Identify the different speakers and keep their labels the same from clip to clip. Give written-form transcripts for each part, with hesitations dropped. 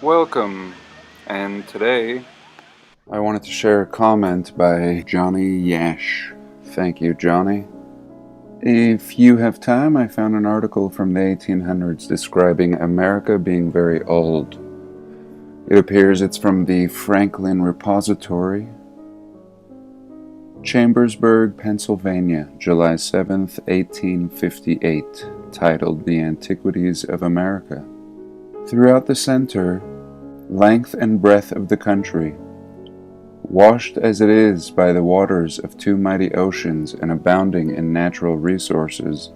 Speaker 1: Welcome, and today I wanted to share a comment by Johnny Yash. Thank you, Johnny. If you have time, I found an article from the 1800s describing America being very old. It appears it's from the Franklin Repository, Chambersburg, Pennsylvania, July 7th, 1858, titled The Antiquities of America. Throughout the center, length and breadth of the country, washed as it is by the waters of two mighty oceans and abounding in natural resources,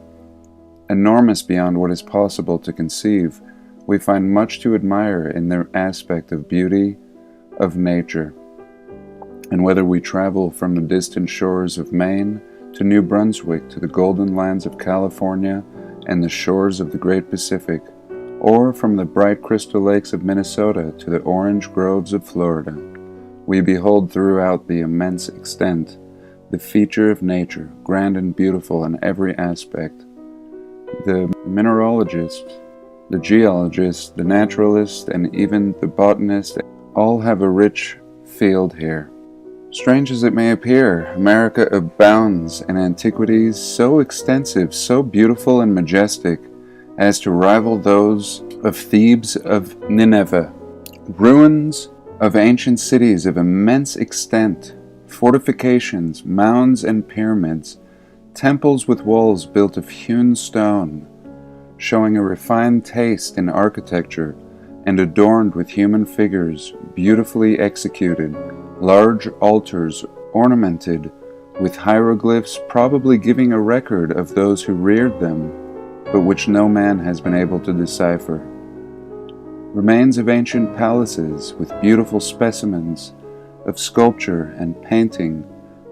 Speaker 1: enormous beyond what is possible to conceive, we find much to admire in their aspect of beauty, of nature. And whether we travel from the distant shores of Maine to New Brunswick to the golden lands of California and the shores of the great Pacific, or from the bright crystal lakes of Minnesota to the orange groves of Florida, we behold throughout the immense extent the feature of nature, grand and beautiful in every aspect. The mineralogist, the geologist, the naturalist, and even the botanist all have a rich field here. Strange as it may appear, America abounds in antiquities so extensive, so beautiful and majestic, as to rival those of Thebes, of Nineveh, ruins of ancient cities of immense extent, fortifications, mounds and pyramids, temples with walls built of hewn stone, showing a refined taste in architecture, and adorned with human figures, beautifully executed, large altars ornamented with hieroglyphs, probably giving a record of those who reared them, but which no man has been able to decipher. Remains of ancient palaces with beautiful specimens of sculpture and painting,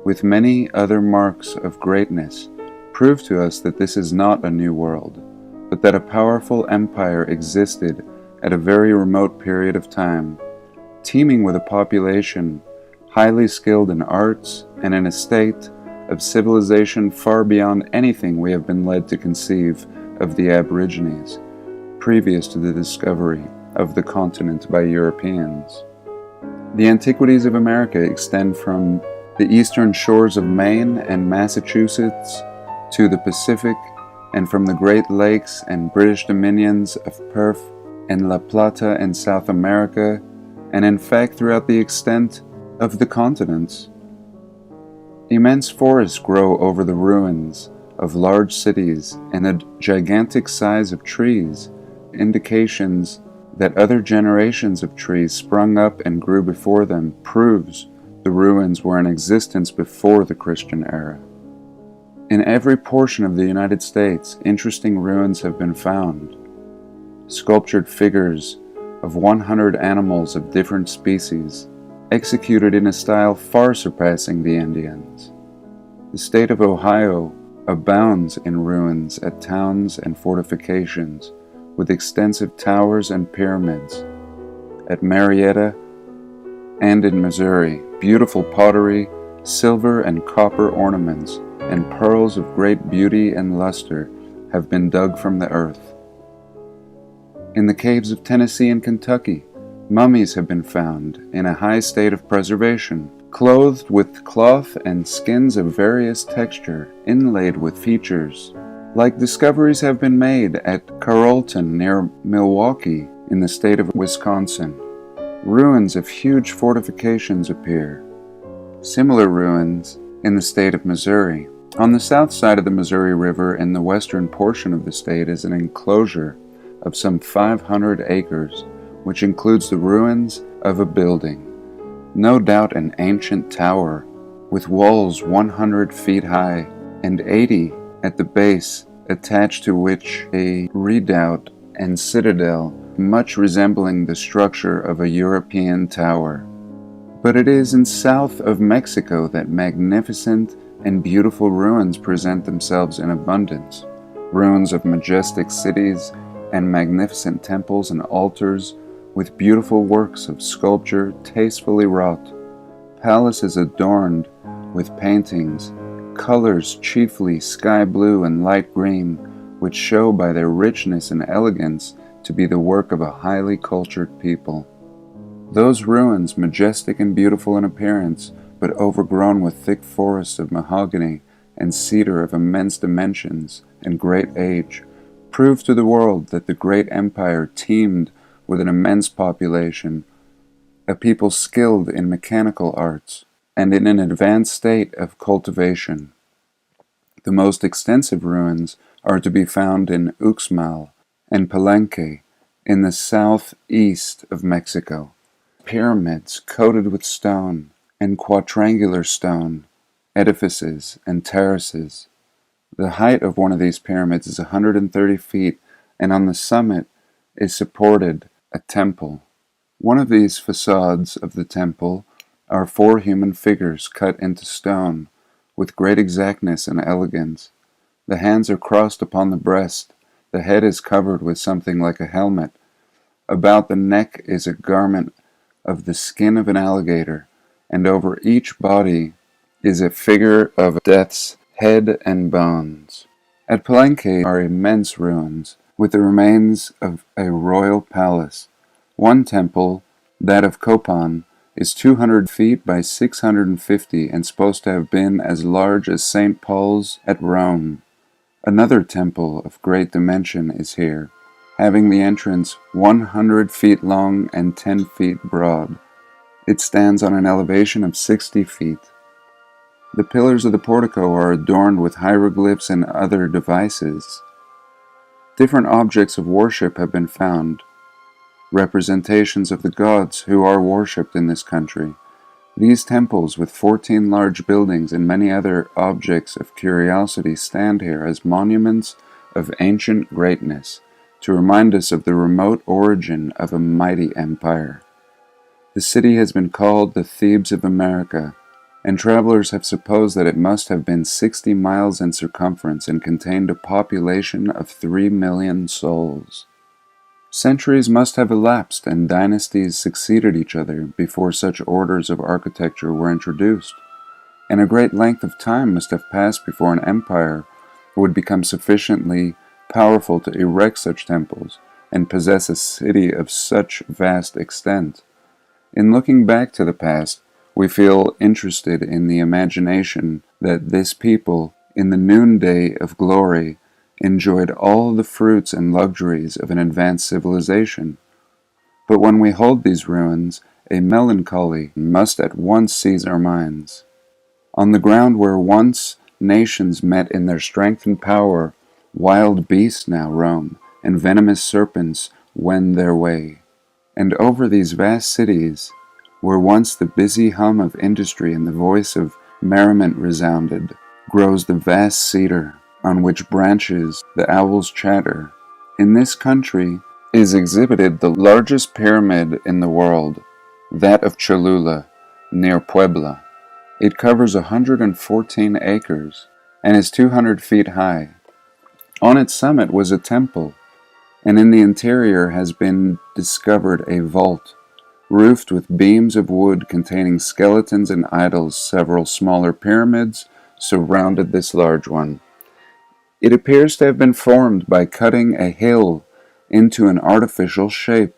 Speaker 1: with many other marks of greatness, prove to us that this is not a new world, but that a powerful empire existed at a very remote period of time, teeming with a population highly skilled in arts and in a state of civilization far beyond anything we have been led to conceive of the Aborigines, previous to the discovery of the continent by Europeans. The antiquities of America extend from the eastern shores of Maine and Massachusetts to the Pacific, and from the Great Lakes and British dominions of Perth and La Plata in South America, and in fact throughout the extent of the continents. Immense forests grow over the ruins of large cities, and the gigantic size of trees, indications that other generations of trees sprung up and grew before them, proves the ruins were in existence before the Christian era. In every portion of the United States, interesting ruins have been found. Sculptured figures of 100 animals of different species, executed in a style far surpassing the Indians. The state of Ohio abounds in ruins at towns and fortifications, with extensive towers and pyramids. At Marietta and in Missouri, beautiful pottery, silver and copper ornaments, and pearls of great beauty and luster have been dug from the earth. In the caves of Tennessee and Kentucky, mummies have been found in a high state of preservation, clothed with cloth and skins of various texture, inlaid with features. Like discoveries have been made at Carrollton near Milwaukee in the state of Wisconsin. Ruins of huge fortifications appear. Similar ruins in the state of Missouri. On the south side of the Missouri River in the western portion of the state is an enclosure of some 500 acres, which includes the ruins of a building, no doubt an ancient tower, with walls 100 feet high and 80 at the base, attached to which a redoubt and citadel, much resembling the structure of a European tower. But it is in south of Mexico that magnificent and beautiful ruins present themselves in abundance, ruins of majestic cities and magnificent temples and altars with beautiful works of sculpture tastefully wrought, palaces adorned with paintings, colors chiefly sky blue and light green, which show by their richness and elegance to be the work of a highly cultured people. Those ruins, majestic and beautiful in appearance, but overgrown with thick forests of mahogany and cedar of immense dimensions and great age, prove to the world that the great empire teemed with an immense population, a people skilled in mechanical arts, and in an advanced state of cultivation. The most extensive ruins are to be found in Uxmal and Palenque in the southeast of Mexico. Pyramids coated with stone and quadrangular stone, edifices and terraces. The height of one of these pyramids is 130 feet, and on the summit is supported a temple. One of these facades of the temple are 4 human figures cut into stone with great exactness and elegance. The hands are crossed upon the breast, the head is covered with something like a helmet. About the neck is a garment of the skin of an alligator, and over each body is a figure of Death's head and bones. At Palenque are immense ruins, with the remains of a royal palace. One temple, that of Copan, is 200 feet by 650 and supposed to have been as large as St. Paul's at Rome. Another temple of great dimension is here, having the entrance 100 feet long and 10 feet broad. It stands on an elevation of 60 feet. The pillars of the portico are adorned with hieroglyphs and other devices. Different objects of worship have been found, representations of the gods who are worshipped in this country. These temples, with 14 large buildings and many other objects of curiosity, stand here as monuments of ancient greatness, to remind us of the remote origin of a mighty empire. The city has been called the Thebes of America, and travelers have supposed that it must have been 60 miles in circumference and contained a population of 3 million souls. Centuries must have elapsed and dynasties succeeded each other before such orders of architecture were introduced, and a great length of time must have passed before an empire would become sufficiently powerful to erect such temples and possess a city of such vast extent. In looking back to the past, we feel interested in the imagination that this people, in the noonday of glory, enjoyed all the fruits and luxuries of an advanced civilization. But when we hold these ruins, a melancholy must at once seize our minds. On the ground where once nations met in their strength and power, wild beasts now roam, and venomous serpents wend their way. And over these vast cities, where once the busy hum of industry and the voice of merriment resounded, grows the vast cedar, on which branches the owls chatter. In this country is exhibited the largest pyramid in the world, that of Cholula, near Puebla. It covers 114 acres, and is 200 feet high. On its summit was a temple, and in the interior has been discovered a vault, roofed with beams of wood containing skeletons and idols. Several smaller pyramids surrounded this large one. It appears to have been formed by cutting a hill into an artificial shape.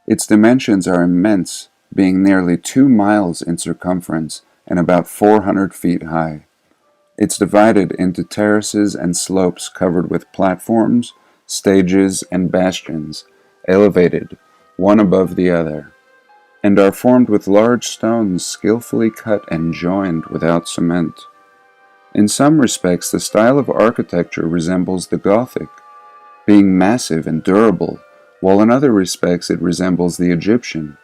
Speaker 1: Its dimensions are immense, being nearly 2 miles in circumference and about 400 feet high. It's divided into terraces and slopes covered with platforms, stages, and bastions, elevated, one above the other, and are formed with large stones skillfully cut and joined without cement. In some respects, the style of architecture resembles the Gothic, being massive and durable, while in other respects it resembles the Egyptian.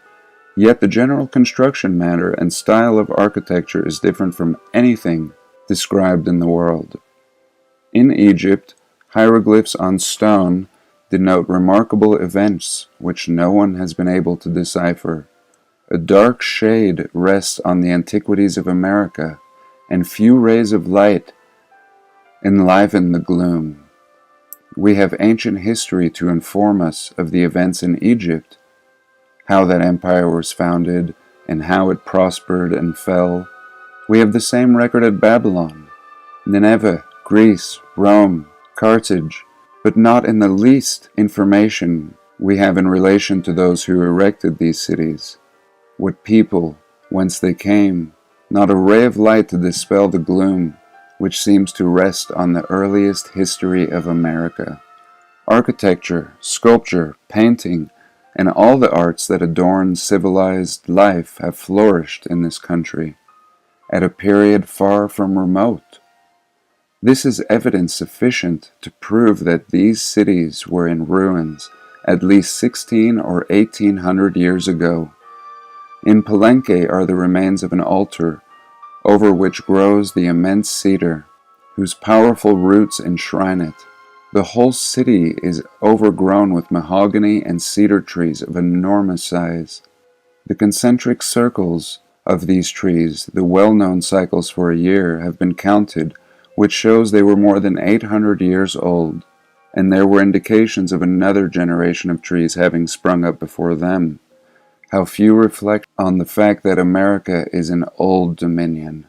Speaker 1: Yet the general construction matter and style of architecture is different from anything described in the world. In Egypt, hieroglyphs on stone denote remarkable events which no one has been able to decipher. A dark shade rests on the antiquities of America, and few rays of light enliven the gloom. We have ancient history to inform us of the events in Egypt, how that empire was founded, and how it prospered and fell. We have the same record at Babylon, Nineveh, Greece, Rome, Carthage, but not in the least information we have in relation to those who erected these cities. What people, whence they came, not a ray of light to dispel the gloom which seems to rest on the earliest history of America. Architecture, sculpture, painting, and all the arts that adorn civilized life have flourished in this country at a period far from remote. This is evidence sufficient to prove that these cities were in ruins at least 16 or 1800 years ago. In Palenque are the remains of an altar over which grows the immense cedar, whose powerful roots enshrine it. The whole city is overgrown with mahogany and cedar trees of enormous size. The concentric circles of these trees, the well-known cycles for a year, have been counted, which shows they were more than 800 years old, and there were indications of another generation of trees having sprung up before them. How few reflect on the fact that America is an old dominion,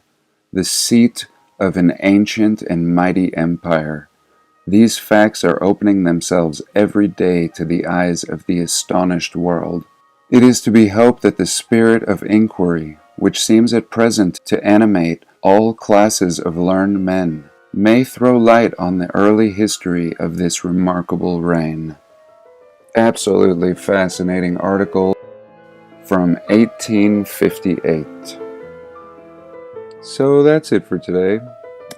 Speaker 1: the seat of an ancient and mighty empire. These facts are opening themselves every day to the eyes of the astonished world. It is to be hoped that the spirit of inquiry, which seems at present to animate all classes of learned men, may throw light on the early history of this remarkable reign. Absolutely fascinating article from 1858. So that's it for today.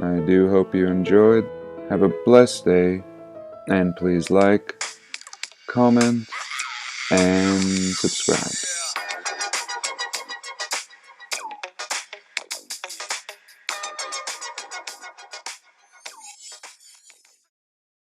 Speaker 1: I do hope you enjoyed. Have a blessed day, and please like, comment, and subscribe.